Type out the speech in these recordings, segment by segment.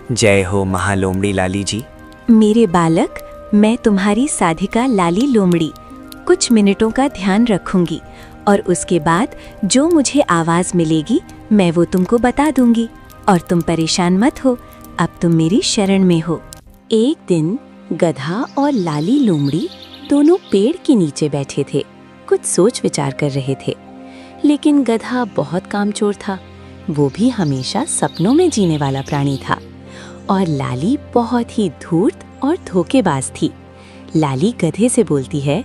जय हो महालोमड़ी लाली जी। मेरे बालक, मैं तुम्हारी साधिका लाली लोमड़ी कुछ मिनटों का ध्यान रखूंगी और उसके बाद जो मुझे आवाज मिलेगी मैं वो तुमको बता दूंगी और तुम परेशान मत हो, अब तुम मेरी शरण में हो। एक दिन गधा और लाली लोमड़ी दोनों पेड़ के नीचे बैठे थे, कुछ सोच विचार कर रहे थे। लेकिन गधा बहुत कामचोर था, वो भी हमेशा सपनों में जीने वाला प्राणी था, और लाली बहुत ही धूर्त और धोखेबाज थी। लाली गधे से बोलती है,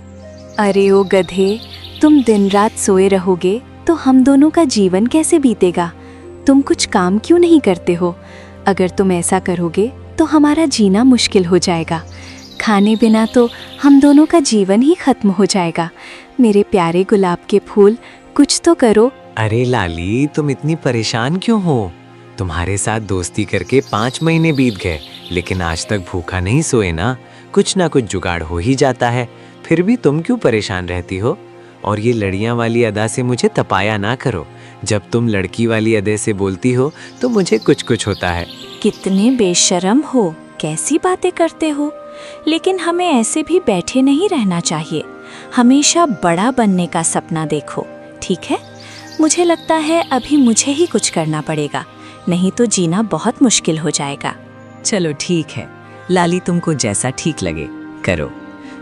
अरे ओ गधे, तुम दिन रात सोए रहोगे तो हम दोनों का जीवन कैसे बीतेगा? तुम कुछ काम क्यों नहीं करते हो? अगर तुम ऐसा करोगे तो हमारा जीना मुश्किल हो जाएगा। खाने बिना तो हम दोनों का जीवन ही खत्म हो जाएगा। मेरे प्यारे गुलाब के फूल, कुछ तो करो। अरे लाली, तुम इतनी परेशान क्यों हो? तुम्हारे साथ दोस्ती करके 5 महीने बीत गए, लेकिन आज तक भूखा नहीं सोए ना। कुछ ना कुछ जुगाड़ हो ही जाता है, फिर भी तुम क्यों परेशान रहती हो? और ये लड़ियां वाली अदा से मुझे तपाया ना करो। जब तुम लड़की वाली अदे से बोलती हो तो मुझे कुछ कुछ होता है। कितने बेशर्म हो, कैसी बातें करते हो? लेकिन हमें ऐसे भी बैठे नहीं रहना चाहिए, हमेशा बड़ा बनने का सपना देखो, ठीक है? मुझे लगता है अभी मुझे ही कुछ करना पड़ेगा, नहीं तो जीना बहुत मुश्किल हो जाएगा। चलो ठीक है लाली, तुमको जैसा ठीक लगे करो।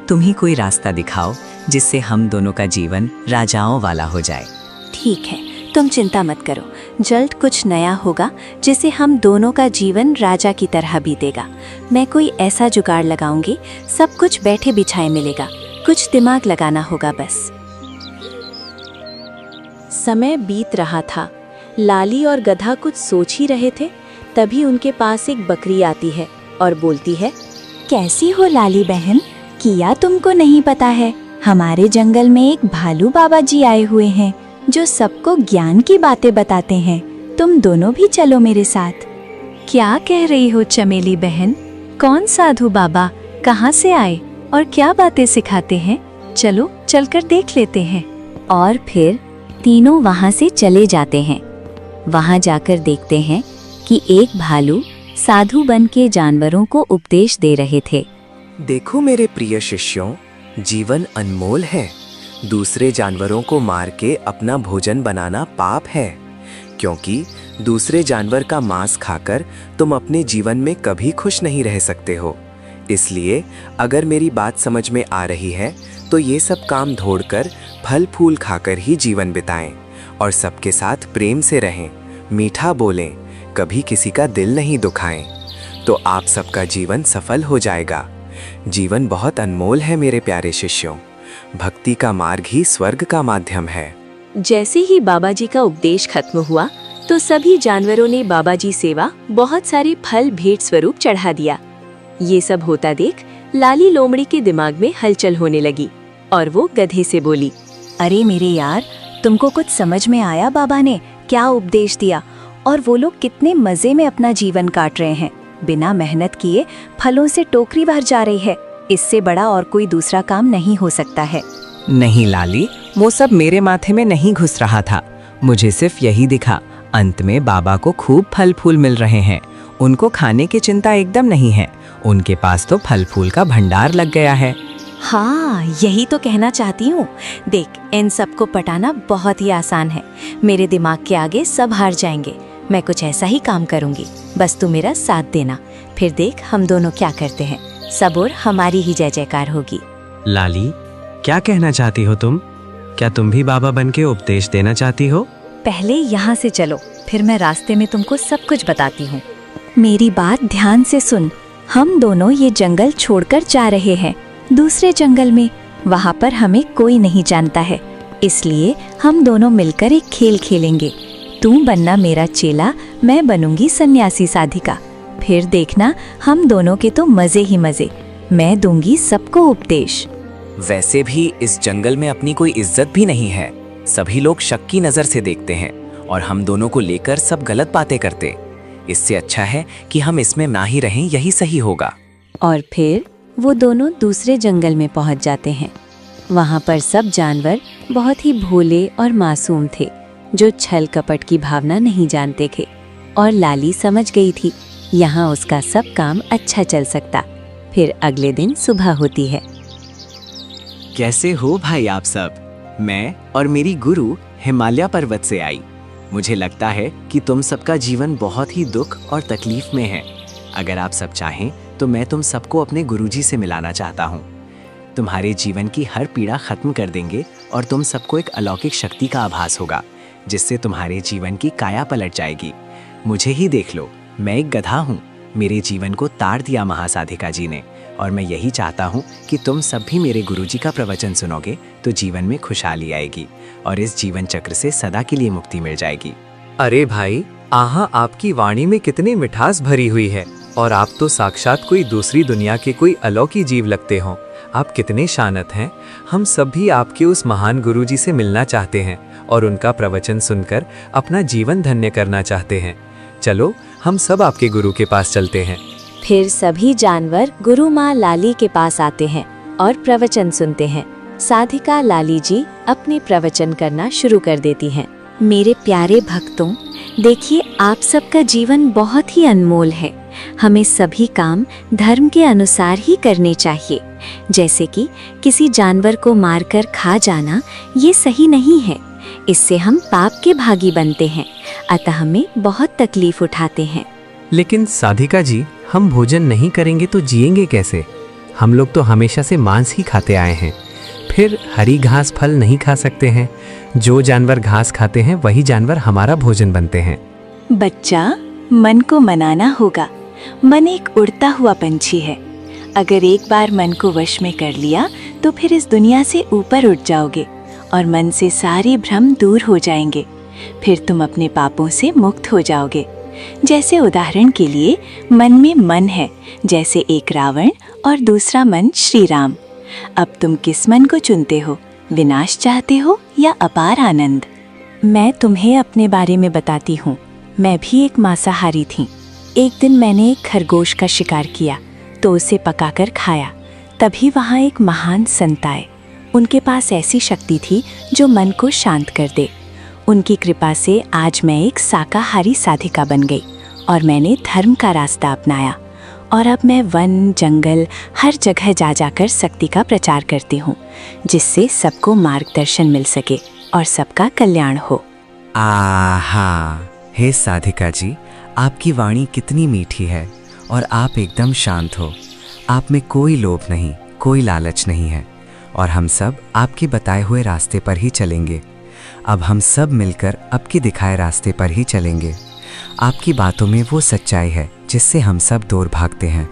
तुम ही कोई रास्ता दिखाओ जिससे हम दोनों का जीवन राजाओं वाला हो जाए। ठीक है, तुम चिंता मत करो, जल्द कुछ नया होगा जिससे हम दोनों का जीवन राजा की तरह बीतेगा। मैं कोई ऐसा जुगाड़ लगाऊंगी, सब कुछ बैठे बिछाए मिलेगा, कुछ दिमाग लगाना होगा बस। समय बीत रहा था, लाली और गधा कुछ सोच ही रहे थे, तभी उनके पास एक बकरी आती है और बोलती है, कैसी हो लाली बहन? किया तुमको नहीं पता है, हमारे जंगल में एक भालू बाबा जी आए हुए हैं जो सबको ज्ञान की बातें बताते हैं। तुम दोनों भी चलो मेरे साथ। क्या कह रही हो चमेली बहन? कौन साधु बाबा, कहाँ से आए और क्या बातें सिखाते हैं? चलो चलकर देख लेते हैं। और फिर तीनों वहाँ से चले जाते हैं। वहाँ जाकर देखते हैं कि एक भालू साधु बन के जानवरों को उपदेश दे रहे थे। देखो मेरे प्रिय शिष्यों, जीवन अनमोल है। दूसरे जानवरों को मार के अपना भोजन बनाना पाप है, क्योंकि दूसरे जानवर का मांस खाकर तुम अपने जीवन में कभी खुश नहीं रह सकते हो। इसलिए अगर मेरी बात समझ में आ रही है तो ये सब काम छोड़कर फल फूल खाकर ही जीवन बिताएं और सबके साथ प्रेम से रहें, मीठा बोलें, कभी किसी का दिल नहीं दुखाएं, तो आप सबका जीवन सफल हो जाएगा। जीवन बहुत अनमोल है मेरे प्यारे शिष्यों, भक्ति का मार्ग ही स्वर्ग का माध्यम है। जैसे ही बाबा जी का उपदेश खत्म हुआ तो सभी जानवरों ने बाबा जी सेवा बहुत सारे फल भेंट स्वरूप चढ़ा दिया। ये सब होता देख लाली लोमड़ी के दिमाग में हलचल होने लगी और वो गधे से बोली, अरे मेरे यार, तुमको कुछ समझ में आया बाबा ने क्या उपदेश दिया? और वो लोग कितने मजे में अपना जीवन काट रहे हैं, बिना मेहनत किए फलों से टोकरी भर जा रही है। इससे बड़ा और कोई दूसरा काम नहीं हो सकता है। नहीं लाली, वो सब मेरे माथे में नहीं घुस रहा था, मुझे सिर्फ यही दिखा। अंत में बाबा को खूब फल फूल मिल रहे हैं, उनको खाने की चिंता एकदम नहीं है, उनके पास तो फल फूल का भंडार लग गया है। हाँ, यही तो कहना चाहती हूँ। देख, इन सबको पटाना बहुत ही आसान है, मेरे दिमाग के आगे सब हार जाएंगे। मैं कुछ ऐसा ही काम करूँगी, बस तू मेरा साथ देना, फिर देख हम दोनों क्या करते हैं, सब और हमारी ही जय जयकार होगी। लाली, क्या कहना चाहती हो तुम? क्या तुम भी बाबा बन के उपदेश देना चाहती हो? पहले यहाँ से चलो, फिर मैं रास्ते में तुमको सब कुछ बताती हूँ। मेरी बात ध्यान से सुन। हम दोनों ये जंगल छोड़कर जा रहे हैं दूसरे जंगल में। वहाँ पर हमें कोई नहीं जानता है, इसलिए हम दोनों मिलकर एक खेल खेलेंगे। तू बनना मेरा चेला, मैं बनूंगी सन्यासी साधिका। फिर देखना, हम दोनों के तो मजे ही मजे। मैं दूंगी सबको उपदेश। वैसे भी इस जंगल में अपनी कोई इज्जत भी नहीं है, सभी लोग शक की नजर से देखते हैं और हम दोनों को लेकर सब गलत बातें करते। इससे अच्छा है कि हम इसमें ना ही रहें, यही सही होगा। और फिर वो दोनों दूसरे जंगल में पहुंच जाते हैं। वहां पर सब जानवर बहुत ही भोले और मासूम थे, जो छल कपट की भावना नहीं जानते थे। और लाली समझ गई थी यहाँ उसका सब काम अच्छा चल सकता। फिर अगले दिन सुबह होती है। कैसे हो भाई आप सब? मैं और मेरी गुरु हिमालय पर्वत से आई। मुझे लगता है कि तुम सबका जीवन बहुत ही दुख और तकलीफ में है। अगर आप सब चाहें तो मैं तुम सबको अपने गुरुजी से मिलाना चाहता हूँ। तुम्हारे जीवन की हर पीड़ा खत्म कर देंगे और तुम सबको एक अलौकिक शक्ति का आभास होगा, जिससे तुम्हारे जीवन की काया पलट जाएगी। मुझे ही देख लो, मैं एक गधा हूँ। मेरे जीवन को तार दिया महासाधिका जी ने, और मैं यही चाहता हूँ कि तुम सब भी मेरे गुरुजी का प्रवचन सुनोगे तो जीवन में खुशहाली आएगी और इस जीवन चक्र से सदा के लिए मुक्ति मिल जाएगी। अरे भाई, आहा, आपकी वाणी में कितनी मिठास भरी हुई है और आप तो साक्षात कोई दूसरी दुनिया के कोई अलौकिक जीव लगते हो। आप कितने शानत हैं। हम सब भी आपके उस महान गुरुजी से मिलना चाहते हैं और उनका प्रवचन सुनकर अपना जीवन धन्य करना चाहते हैं। चलो हम सब आपके गुरु के पास चलते हैं। फिर सभी जानवर गुरु माँ लाली के पास आते हैं और प्रवचन सुनते हैं। साधिका लाली जी अपने प्रवचन करना शुरू कर देती हैं। मेरे प्यारे भक्तों, देखिए, आप सबका जीवन बहुत ही अनमोल है। हमें सभी काम धर्म के अनुसार ही करने चाहिए। जैसे कि किसी जानवर को मारकर खा जाना, ये सही नहीं है। इससे हम पाप के भागी बनते हैं, अतः हमें बहुत तकलीफ उठाते हैं। लेकिन साधिका जी, हम भोजन नहीं करेंगे तो जिएंगे कैसे? हम लोग तो हमेशा से मांस ही खाते आए हैं, फिर हरी घास फल नहीं खा सकते हैं। जो जानवर घास खाते हैं वही जानवर हमारा भोजन बनते हैं। बच्चा, मन को मनाना होगा। मन एक उड़ता हुआ पंछी है। अगर एक बार मन को वश में कर लिया तो फिर इस दुनिया से ऊपर उठ जाओगे और मन से सारे भ्रम दूर हो जाएंगे। फिर तुम अपने पापों से मुक्त हो जाओगे। जैसे उदाहरण के लिए, मन में मन है, जैसे एक रावण और दूसरा मन श्री राम। अब तुम किस मन को चुनते हो? विनाश चाहते हो या अपार आनंद? मैं तुम्हें अपने बारे में बताती हूँ। मैं भी एक मांसाहारी थी। एक दिन मैंने एक खरगोश का शिकार किया तो उसे पकाकर खाया। तभी वहाँ एक महान संत आए। उनके पास ऐसी शक्ति थी जो मन को शांत कर दे। उनकी कृपा से आज मैं एक शाकाहारी साधिका बन गई और मैंने धर्म का रास्ता अपनाया। और अब मैं वन, जंगल, हर जगह जा जाकर शक्ति का प्रचार करती हूँ, जिससे सबको मार्गदर्शन मिल सके और सबका कल्याण हो। आहा, हे साधिका जी, आपकी वाणी कितनी मीठी है और आप एकदम शांत हो। आप में कोई लोभ नहीं, कोई लालच नहीं है और हम सब आपके बताए हुए रास्ते पर ही चलेंगे। अब हम सब मिलकर आपके दिखाए रास्ते पर ही चलेंगे। आपकी बातों में वो सच्चाई है जिससे हम सब दूर भागते हैं।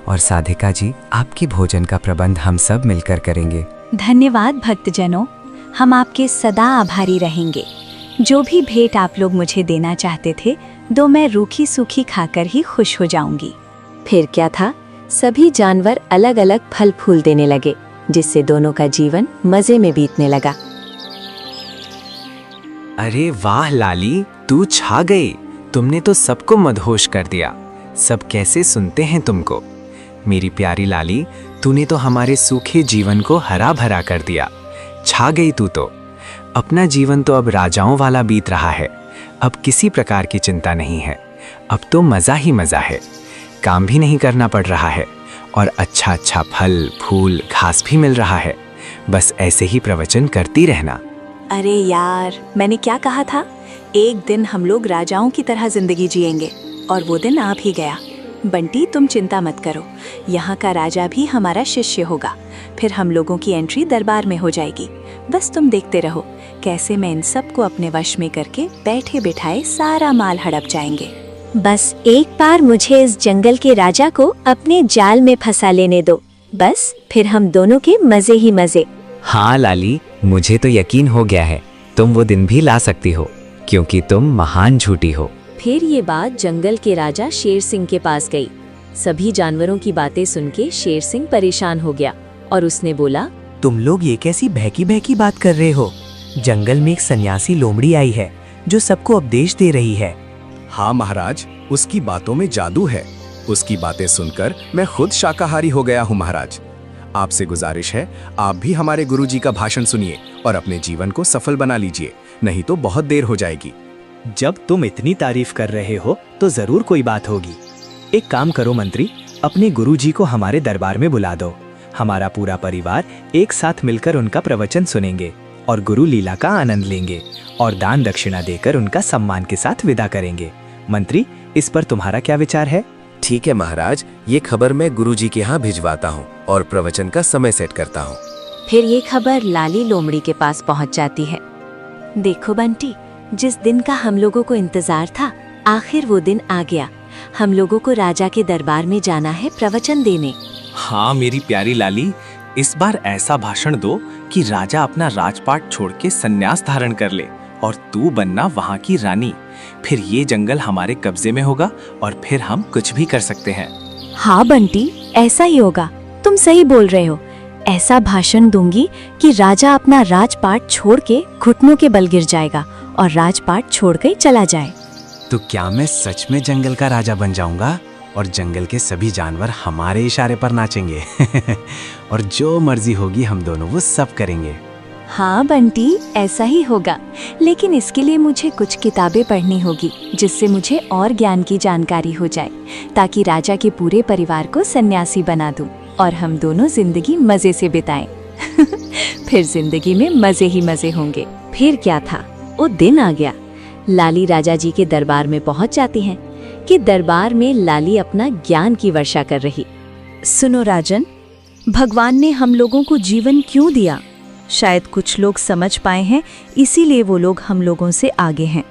और साधिका जी, आपके भोजन का प्रबंध हम सब मिलकर करेंगे। धन्यवाद भक्तजनों, हम आपके सदा आभारी रहेंगे। जो भी भेंट आप लोग मुझे देना चाहते थे, दो मैं रूखी सूखी खाकर ही खुश हो जाऊंगी। फिर क्या था, सभी जानवर अलग अलग फल फूल देने लगे, जिससे दोनों का जीवन मजे में बीतने लगा। अरे वाह लाली, तू छा गई। तुमने तो सबको मदहोश कर दिया। सब कैसे सुनते हैं तुमको। मेरी प्यारी लाली, तूने तो हमारे सूखे जीवन को हरा भरा कर दिया। छा गई तू तो। अपना जीवन तो अब राजाओं वाला बीत रहा है। अब किसी प्रकार की चिंता नहीं है। अब तो मज़ा ही मज़ा है। काम भी नहीं करना पड़ रहा है और अच्छा अच्छा फल, फूल, घास भी मिल रहा है। बस ऐसे ही प्रवचन करती रहना। अरे यार, मैंने क्या कहा था? एक दिन हम लोग राजाओं की तरह जिंदगी जिएंगे और वो दिन आ भी गया। बंटी, तुम चिंता मत करो, यहाँ का राजा भी हमारा शिष्य होगा। फिर हम लोगों की एंट्री दरबार में हो जाएगी। बस तुम देखते रहो कैसे मैं इन सबको अपने वश में करके बैठे बिठाए सारा माल हड़प जाएंगे। बस एक बार मुझे इस जंगल के राजा को अपने जाल में फंसा लेने दो, बस फिर हम दोनों के मजे ही मजे। हाँ लाली, मुझे तो यकीन हो गया है, तुम वो दिन भी ला सकती हो, क्योंकि तुम महान झूठी हो। फिर ये बात जंगल के राजा शेर सिंह के पास गई। सभी जानवरों की बातें सुन के शेर सिंह परेशान हो गया और उसने बोला, तुम लोग ये कैसी बहकी बहकी बात कर रहे हो? जंगल में एक सन्यासी लोमड़ी आई है जो सबको उपदेश दे रही है। हाँ महाराज, उसकी बातों में जादू है। उसकी बातें सुनकर मैं खुद शाकाहारी हो गया हूँ महाराज। आपसे गुजारिश है, आप भी हमारे गुरुजी का भाषण सुनिए और अपने जीवन को सफल बना लीजिए, नहीं तो बहुत देर हो जाएगी। जब तुम इतनी तारीफ कर रहे हो तो जरूर कोई बात होगी। एक काम करो मंत्री, अपने गुरुजी को हमारे दरबार में बुला दो। हमारा पूरा परिवार एक साथ मिलकर उनका प्रवचन सुनेंगे और गुरु लीला का आनंद लेंगे और दान दक्षिणा देकर उनका सम्मान के साथ विदा करेंगे। मंत्री, इस पर तुम्हारा क्या विचार है? ठीक है महाराज, ये खबर मैं गुरुजी के यहाँ भिजवाता हूँ और प्रवचन का समय सेट करता हूँ। फिर ये खबर लाली लोमड़ी के पास पहुंच जाती है। देखो बंटी, जिस दिन का हम लोगों को इंतजार था, आखिर वो दिन आ गया। हम लोगों को राजा के दरबार में जाना है प्रवचन देने। हाँ मेरी प्यारी लाली, इस बार ऐसा भाषण दो कि राजा अपना राजपाट छोड़ के संन्यास धारण कर ले और तू बनना वहाँ की रानी। फिर ये जंगल हमारे कब्जे में होगा और फिर हम कुछ भी कर सकते हैं। हाँ बंटी, ऐसा ही होगा। तुम सही बोल रहे हो। ऐसा भाषण दूंगी कि राजा अपना राजपाट छोड़ के घुटनों के बल गिर जाएगा और राजपाट छोड़ के चला जाए। तो क्या मैं सच में जंगल का राजा बन जाऊंगा और जंगल के सभी जानवर हमारे इशारे पर नाचेंगे और जो मर्जी होगी हम दोनों वो सब करेंगे। हाँ बंटी, ऐसा ही होगा। लेकिन इसके लिए मुझे कुछ किताबें पढ़नी होगी, जिससे मुझे और ज्ञान की जानकारी हो जाए, ताकि राजा के पूरे परिवार को सन्यासी बना दूं और हम दोनों जिंदगी मजे से बिताएं। फिर जिंदगी में मजे ही मजे होंगे। फिर क्या था, वो दिन आ गया। लाली राजा जी के दरबार में पहुंच जाती हैं कि दरबार में लाली अपना ज्ञान की वर्षा कर रही। सुनो राजन, भगवान ने हम लोगों को जीवन क्यों दिया? शायद कुछ लोग समझ पाए हैं, इसीलिए वो लोग हम लोगों से आगे हैं।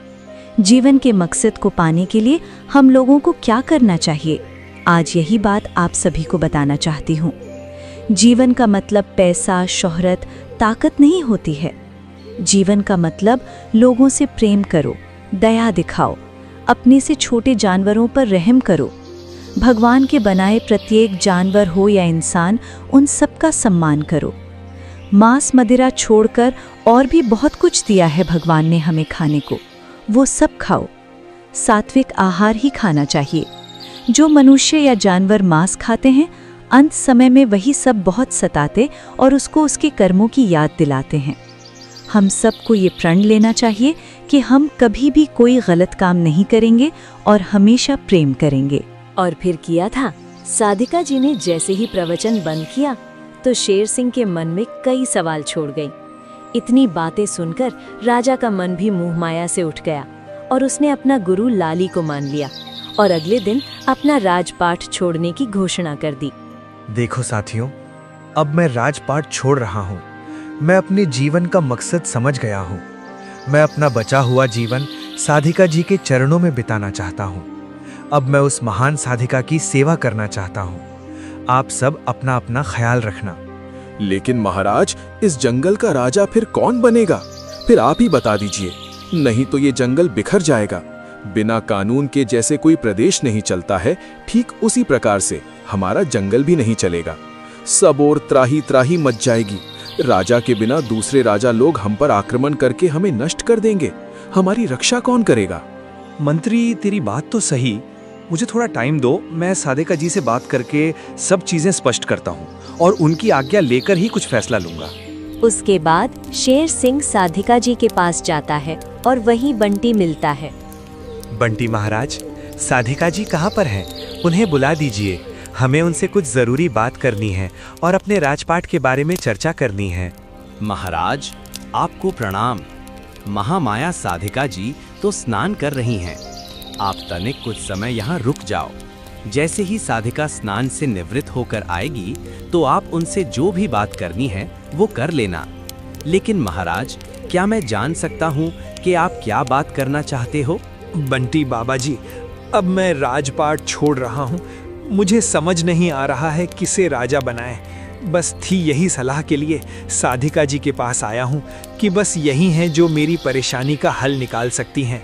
जीवन के मकसद को पाने के लिए हम लोगों को क्या करना चाहिए, आज यही बात आप सभी को बताना चाहती हूँ। जीवन का मतलब पैसा, शोहरत, ताकत नहीं होती है। जीवन का मतलब लोगों से प्रेम करो, दया दिखाओ, अपने से छोटे जानवरों पर रहम करो। भगवान के बनाए प्रत्येक जानवर हो या इंसान, उन सब का सम्मान करो। मांस मदिरा छोड़कर और भी बहुत कुछ दिया है भगवान ने हमें खाने को, वो सब खाओ। सात्विक आहार ही खाना चाहिए। जो मनुष्य या जानवर मांस खाते हैं, अंत समय में वही सब बहुत सताते और उसको उसके कर्मों की याद दिलाते हैं। हम सबको ये प्रण लेना चाहिए कि हम कभी भी कोई गलत काम नहीं करेंगे और हमेशा प्रेम करेंगे। और फिर किया था। साधिका जी ने जैसे ही प्रवचन बंद किया तो शेर सिंह के मन में कई सवाल छोड़ गई। इतनी बातें सुनकर राजा का मन भी मुंह माया से उठ गया और उसने अपना गुरु लाली को मान लिया और अगले दिन अपना राजपाट छोड़ने की घोषणा कर दी। देखो साथियों, अब मैं राजपाट छोड़ रहा हूँ। मैं अपने जीवन का मकसद समझ गया हूँ। मैं अपना बचा हुआ जीवन साधिका जी के चरणों में बिताना चाहता हूँ। अब मैं उस महान साधिका की सेवा करना चाहता हूँ। आप सब अपना अपना ख्याल रखना। लेकिन महाराज, इस जंगल का राजा फिर कौन बनेगा? फिर आप ही बता दीजिए, नहीं तो ये जंगल बिखर जाएगा। बिना कानून के जैसे कोई प्रदेश नहीं चलता है, ठीक उसी प्रकार से हमारा जंगल भी नहीं चलेगा। सब ओर त्राही त्राही मच जाएगी। राजा के बिना दूसरे राजा लोग हम पर आक्रमण करके हमें नष्ट कर देंगे। हमारी रक्षा कौन करेगा? मंत्री, तेरी बात तो सही। मुझे थोड़ा टाइम दो, मैं साधिका जी से बात करके सब चीजें स्पष्ट करता हूँ और उनकी आज्ञा लेकर ही कुछ फैसला लूंगा। उसके बाद शेर सिंह साधिका जी के पास जाता है और वहीं बंटी मिलता है। बंटी महाराज, साधिका जी कहाँ पर हैं? उन्हें बुला दीजिए। हमें उनसे कुछ जरूरी बात करनी है और अपने राजपाट के बारे में चर्चा करनी है। महाराज, आपको प्रणाम। महामाया साधिका जी तो स्नान कर रही हैं। आप तनिक कुछ समय यहाँ रुक जाओ। जैसे ही साधिका स्नान से निवृत्त होकर आएगी तो आप उनसे जो भी बात करनी है वो कर लेना। लेकिन महाराज, क्या मैं जान सकता हूँ कि आप क्या बात करना चाहते हो? बंटी बाबा जी, अब मैं राजपाट छोड़ रहा हूँ। मुझे समझ नहीं आ रहा है किसे राजा बनाए। बस थी यही सलाह के लिए साधिका जी के पास आया हूँ कि बस यही हैं जो मेरी परेशानी का हल निकाल सकती हैं।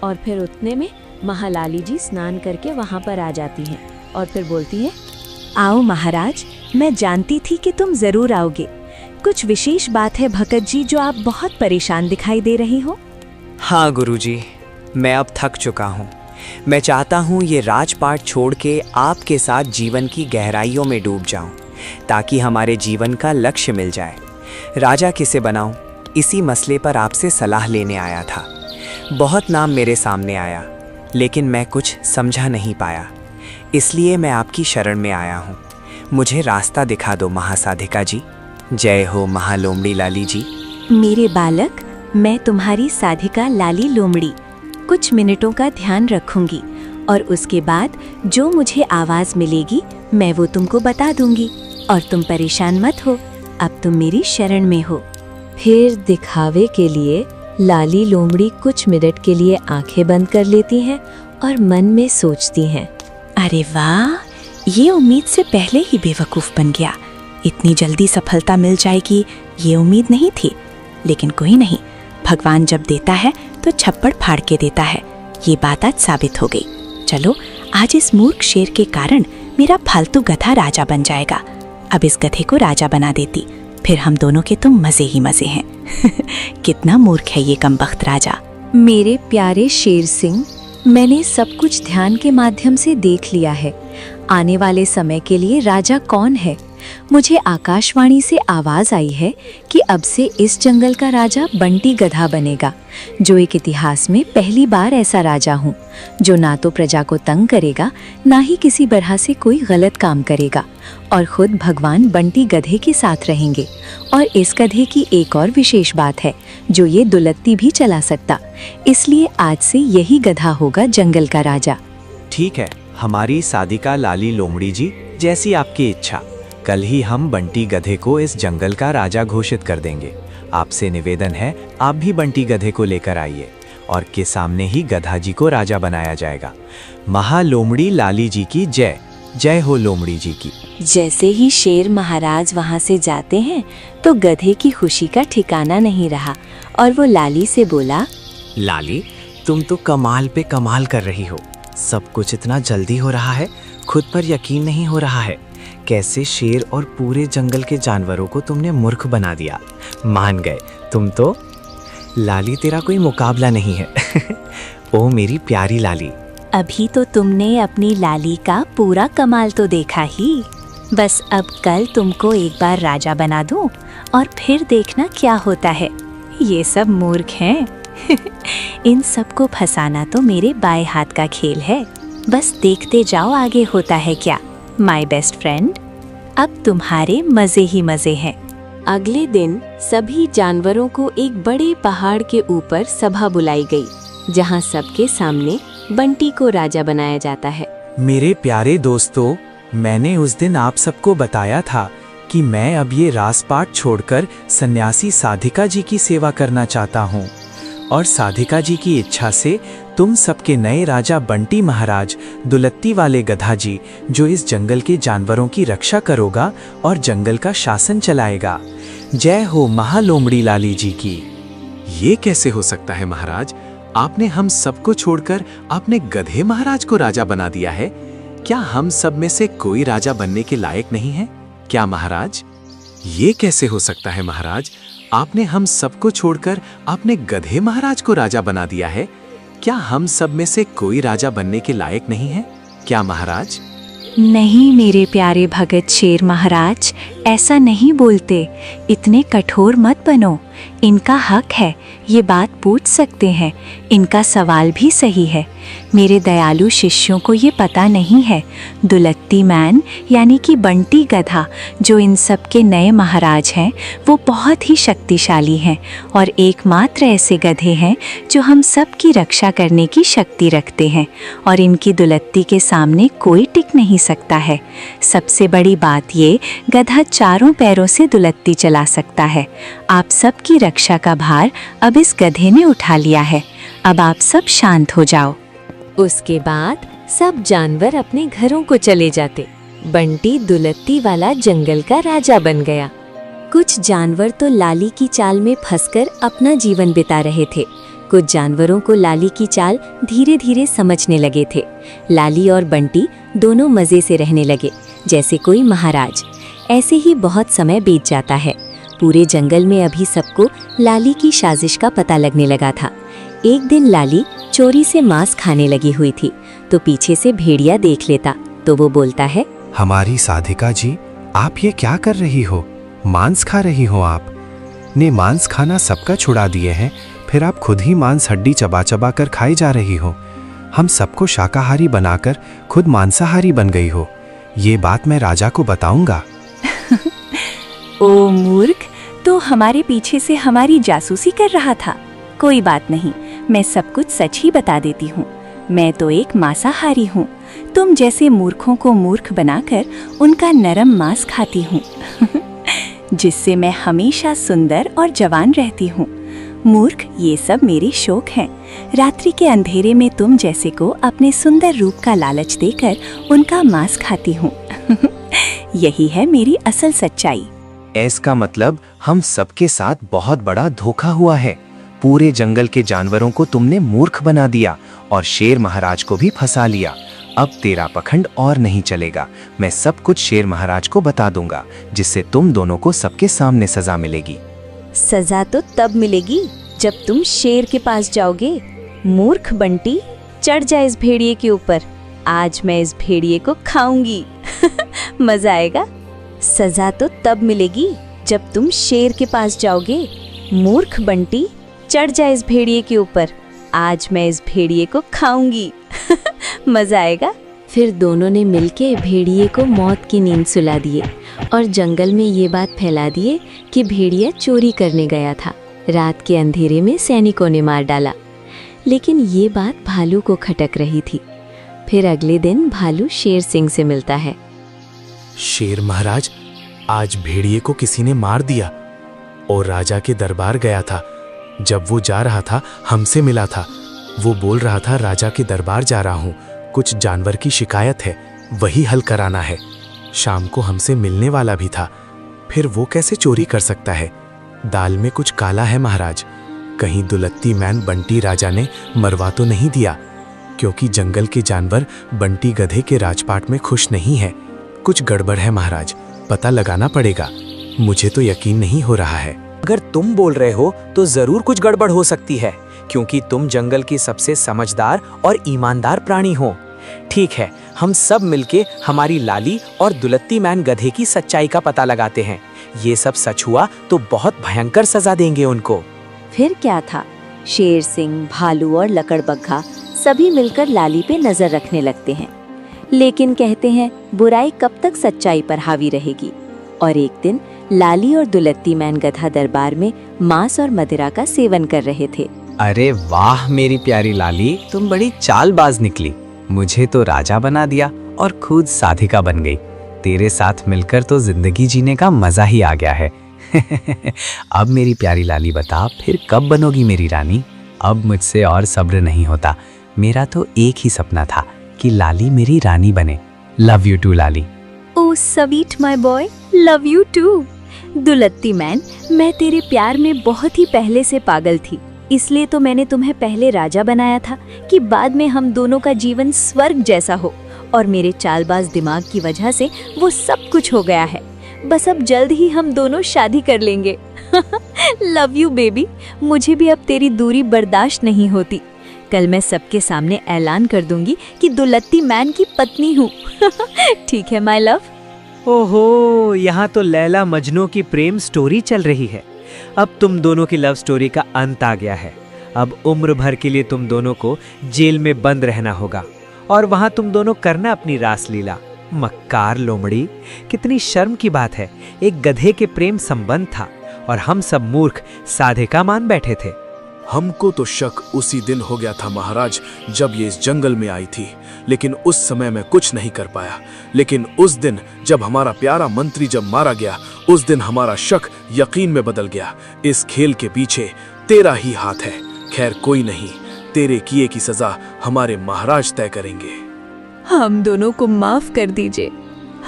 और फिर उतने में महालाली जी स्नान करके वहाँ पर आ जाती हैं और फिर बोलती है, आओ महाराज, मैं जानती थी कि तुम जरूर आओगे। कुछ विशेष बात है भगत जी जो आप बहुत परेशान दिखाई दे रही हो? हाँ गुरुजी, मैं अब थक चुका हूँ। मैं चाहता हूँ ये राजपाट छोड़ के आपके साथ जीवन की गहराइयों में डूब जाऊँ, ताकि हमारे जीवन का लक्ष्य मिल जाए। राजा किसे बनाऊँ, इसी मसले पर आपसे सलाह लेने आया था। बहुत नाम मेरे सामने आया, लेकिन मैं कुछ समझा नहीं पाया। इसलिए मैं आपकी शरण में आया हूँ। मुझे रास्ता दिखा दो महासाधिका जी। जय हो महालोमड़ी लाली जी। मेरे बालक, मैं तुम्हारी साधिका लाली लोमड़ी कुछ मिनटों का ध्यान रखूंगी और उसके बाद जो मुझे आवाज मिलेगी मैं वो तुमको बता दूंगी। और तुम परेशान मत हो, अब तुम मेरी शरण में हो। फिर दिखावे के लिए लाली लोमड़ी कुछ मिनट के लिए आंखें बंद कर लेती हैं और मन में सोचती हैं। अरे वाह, ये उम्मीद से पहले ही बेवकूफ बन गया। इतनी जल्दी सफलता मिल जाएगी ये उम्मीद नहीं थी, लेकिन कोई नहीं, भगवान जब देता है तो छप्पड़ फाड़ के देता है। ये बात आज साबित हो गई। चलो, आज इस मूर्ख शेर के कारण मेरा फालतू गधा राजा बन जाएगा। अब इस गधे को राजा बना देती, फिर हम दोनों के तो मजे ही मजे हैं। कितना मूर्ख है ये कमबख्त राजा। मेरे प्यारे शेर सिंह, मैंने सब कुछ ध्यान के माध्यम से देख लिया है। आने वाले समय के लिए राजा कौन है? मुझे आकाशवाणी से आवाज आई है कि अब से इस जंगल का राजा बंटी गधा बनेगा, जो एक इतिहास में पहली बार ऐसा राजा हूँ जो ना तो प्रजा को तंग करेगा, ना ही किसी तरह से कोई गलत काम करेगा, और खुद भगवान बंटी गधे के साथ रहेंगे। और इस गधे की एक और विशेष बात है, जो ये दुलत्ती भी चला सकता, इसलिए आज से यही गधा होगा जंगल का राजा। ठीक है हमारी साधिका लाली लोमड़ी जी, जैसी आपकी इच्छा। कल ही हम बंटी गधे को इस जंगल का राजा घोषित कर देंगे। आपसे निवेदन है, आप भी बंटी गधे को लेकर आइए और के सामने ही गधा जी को राजा बनाया जाएगा। महालोमड़ी लाली जी की जय। जय हो लोमड़ी जी की। जैसे ही शेर महाराज वहाँ से जाते हैं तो गधे की खुशी का ठिकाना नहीं रहा और वो लाली से बोला, लाली, तुम तो कमाल पे कमाल कर रही हो। सब कुछ इतना जल्दी हो रहा है, खुद पर यकीन नहीं हो रहा है। कैसे शेर और पूरे जंगल के जानवरों को तुमने मूर्ख बना दिया। मान गए तुम तो। लाली, तेरा कोई मुकाबला नहीं है। ओ मेरी प्यारी लाली। अभी तो तुमने अपनी लाली का पूरा कमाल तो देखा ही। बस अब कल तुमको एक बार राजा बना दूं और फिर देखना क्या होता है। ये सब मूर्ख हैं। इन सबको फंसाना तो मेरे बाएं हाथ का खेल है। बस देखते जाओ आगे होता है क्या। माय बेस्ट फ्रेंड, अब तुम्हारे मजे ही मजे हैं। अगले दिन सभी जानवरों को एक बड़े पहाड़ के ऊपर सभा बुलाई गई, जहां सबके सामने बंटी को राजा बनाया जाता है। मेरे प्यारे दोस्तों, मैंने उस दिन आप सबको बताया था कि मैं अब ये राजपाट छोड़कर सन्यासी साधिका जी की सेवा करना चाहता हूँ, और साधिका जी की इच्छा से तुम सबके नए राजा बंटी महाराज, दुलत्ती वाले गधा जी, जो इस जंगल के जानवरों की रक्षा करोगा और जंगल का शासन चलाएगा। जय हो महालोमड़ी लाली जी की। ये कैसे हो सकता है महाराज? आपने हम सबको छोड़कर आपने गधे महाराज को राजा बना दिया है। क्या हम सब में से कोई राजा बनने के लायक नहीं है क्या महाराज? ये कैसे हो सकता है महाराज? आपने हम सबको छोड़कर आपने गधे महाराज को राजा बना दिया है। क्या हम सब में से कोई राजा बनने के लायक नहीं है क्या महाराज? नहीं मेरे प्यारे भगत शेर महाराज, ऐसा नहीं बोलते। इतने कठोर मत बनो। इनका हक है, ये बात पूछ सकते हैं। इनका सवाल भी सही है। मेरे दयालु शिष्यों को ये पता नहीं है, दुलत्ती मैन यानी कि बंटी गधा, जो इन सब के नए महाराज हैं, वो बहुत ही शक्तिशाली हैं और एकमात्र ऐसे गधे हैं जो हम सब की रक्षा करने की शक्ति रखते हैं, और इनकी दुलत्ती के सामने कोई टिक नहीं सकता है। सबसे बड़ी बात ये, गधा चारों पैरों से दुलत्ती चला सकता है। आप सब की रक्षा का भार अब इस गधे ने उठा लिया है। अब आप सब शांत हो जाओ। उसके बाद सब जानवर अपने घरों को चले जाते। बंटी दुलत्ती वाला जंगल का राजा बन गया। कुछ जानवर तो लाली की चाल में फंसकर अपना जीवन बिता रहे थे। कुछ जानवरों को लाली की चाल धीरे धीरे समझने लगे थे। लाली और बंटी दोनों मजे से रहने लगे जैसे कोई महाराज। ऐसे ही बहुत समय बीत जाता है। पूरे जंगल में अभी सबको लाली की साजिश का पता लगने लगा था। एक दिन लाली चोरी से मांस खाने लगी हुई थी, तो पीछे से भेड़िया देख लेता तो वो बोलता है, हमारी साधिका जी, आप ये क्या कर रही हो? मांस खा रही हो आप? ने मांस खाना सबका छुड़ा दिए हैं, फिर आप खुद ही मांस हड्डी चबा चबा कर खाई जा रही हो। हम सबको शाकाहारी बनाकर खुद मांसाहारी बन गई हो। ये बात मैं राजा को बताऊंगा। ओ मूर्ख, तो हमारे पीछे से हमारी जासूसी कर रहा था। कोई बात नहीं, मैं सब कुछ सच ही बता देती हूँ। मैं तो एक मांसाहारी हूँ। तुम जैसे मूर्खों को मूर्ख बनाकर उनका नरम मांस खाती हूँ जिससे मैं हमेशा सुंदर और जवान रहती हूँ। मूर्ख, ये सब मेरे शौक हैं। रात्रि के अंधेरे में तुम जैसे को अपने सुंदर रूप का लालच देकर उनका मांस खाती हूँ यही है मेरी असल सच्चाई। इसका मतलब हम सबके साथ बहुत बड़ा धोखा हुआ है। पूरे जंगल के जानवरों को तुमने मूर्ख बना दिया और शेर महाराज को भी फंसा लिया। अब तेरा पखंड और नहीं चलेगा। मैं सब कुछ शेर महाराज को बता दूंगा, जिससे तुम दोनों को सबके सामने सजा मिलेगी। सजा तो तब मिलेगी जब तुम शेर के पास जाओगे। मूर्ख बंटी, चढ़ जा इस भेड़िए के ऊपर। आज मैं इस भेड़िए को खाऊंगी मजा आएगा। सजा तो तब मिलेगी जब तुम शेर के पास जाओगे। मूर्ख बंटी, चढ़ जा इस भेड़िए के ऊपर। आज मैं इस भेड़िए को खाऊंगी मजा आएगा। फिर दोनों ने मिलके भेड़िए को मौत की नींद सुला दिए और जंगल में ये बात फैला दिए कि भेड़िया चोरी करने गया था। रात के अंधेरे में सैनिकों ने मार डाला। लेकिन ये बात भालू को खटक रही थी। फिर अगले दिन भालू शेर सिंह से मिलता है। शेर महाराज, आज भेड़िए को किसी ने मार दिया और राजा के दरबार गया था। जब वो जा रहा था हमसे मिला था। वो बोल रहा था राजा के दरबार जा रहा हूँ, कुछ जानवर की शिकायत है, वही हल कराना है। शाम को हमसे मिलने वाला भी था। फिर वो कैसे चोरी कर सकता है? दाल में कुछ काला है महाराज। कहीं दुलत्ती मैन बंटी राजा ने मरवा तो नहीं दिया? क्योंकि जंगल के जानवर बंटी गधे के राजपाट में खुश नहीं है। कुछ गड़बड़ है महाराज, पता लगाना पड़ेगा। मुझे तो यकीन नहीं हो रहा है। अगर तुम बोल रहे हो तो जरूर कुछ गड़बड़ हो सकती है, क्योंकि तुम जंगल की सबसे समझदार और ईमानदार प्राणी हो। ठीक है, हम सब मिलके हमारी लाली और दुलत्ती मैन गधे की सच्चाई का पता लगाते हैं। ये सब सच हुआ तो बहुत भयंकर सजा देंगे उनको। फिर क्या था, शेर सिंह, भालू और लकड़बग्घा सभी मिलकर लाली पे नजर रखने लगते हैं। लेकिन कहते हैं बुराई कब तक सच्चाई पर हावी रहेगी। और एक दिन लाली और दुलत्ती मैन गधा दरबार में मांस और मदिरा का सेवन कर रहे थे। अरे वाह मेरी प्यारी लाली, तुम बड़ी चालबाज निकली। मुझे तो राजा बना दिया और खुद साधिका बन गई। तेरे साथ मिलकर तो जिंदगी जीने का मजा ही आ गया है अब मेरी प्यारी लाली बता, फिर कब बनोगी मेरी रानी? अब मुझसे और सब्र नहीं होता। मेरा तो एक ही सपना था कि लाली मेरी रानी बने। Love you too Lali. Oh sweet my boy, love you too. दुलत्ती मैन, मैं तेरे प्यार में बहुत ही पहले से पागल थी। इसलिए तो मैंने तुम्हें पहले राजा बनाया था कि बाद में हम दोनों का जीवन स्वर्ग जैसा हो। और मेरे चालबाज दिमाग की वजह से वो सब कुछ हो गया है। बस अब जल्द ही हम दोनों शादी कर लेंगे लव यू बेबी। मुझे भी अब तेरी दूरी बर्दाश्त नहीं होती। कल मैं सबके सामने ऐलान कर दूंगी कि दुलत्ती मैन की पत्नी हूँ ठीक है माय लव। ओहो, यहाँ तो लैला मजनू की प्रेम स्टोरी चल रही है। अब तुम दोनों की लव स्टोरी का अंत आ गया है। अब उम्र भर के लिए तुम दोनों को जेल में बंद रहना होगा और वहां तुम दोनों करना अपनी रासलीला। मक्कार लोमड़ी, कितनी शर्म की बात है। एक गधे के प्रेम संबंध था और हम सब मूर्ख साधिका मान बैठे थे। हमको तो शक उसी दिन हो गया था महाराज, जब ये इस जंगल में आई थी। लेकिन उस समय मैं कुछ नहीं कर पाया। लेकिन उस दिन जब हमारा प्यारा मंत्री जब मारा गया, उस दिन हमारा शक यकीन में बदल गया। इस खेल के पीछे तेरा ही हाथ है। खैर कोई नहीं, तेरे किए की सजा हमारे महाराज तय करेंगे। हम दोनों को माफ कर दीजिए।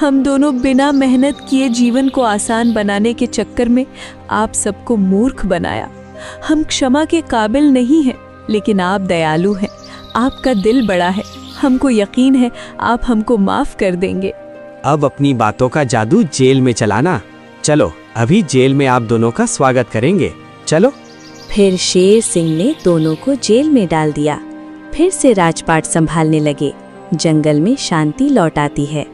हम दोनों बिना मेहनत किए जीवन को आसान बनाने के चक्कर में आप सबको मूर्ख बनाया। हम क्षमा के काबिल नहीं हैं, लेकिन आप दयालु हैं। आपका दिल बड़ा है। हमको यकीन है आप हमको माफ कर देंगे। अब अपनी बातों का जादू जेल में चलाना। चलो, अभी जेल में आप दोनों का स्वागत करेंगे। चलो। फिर शेर सिंह ने दोनों को जेल में डाल दिया। फिर से राजपाट संभालने लगे। जंगल में शांति लौट आती है।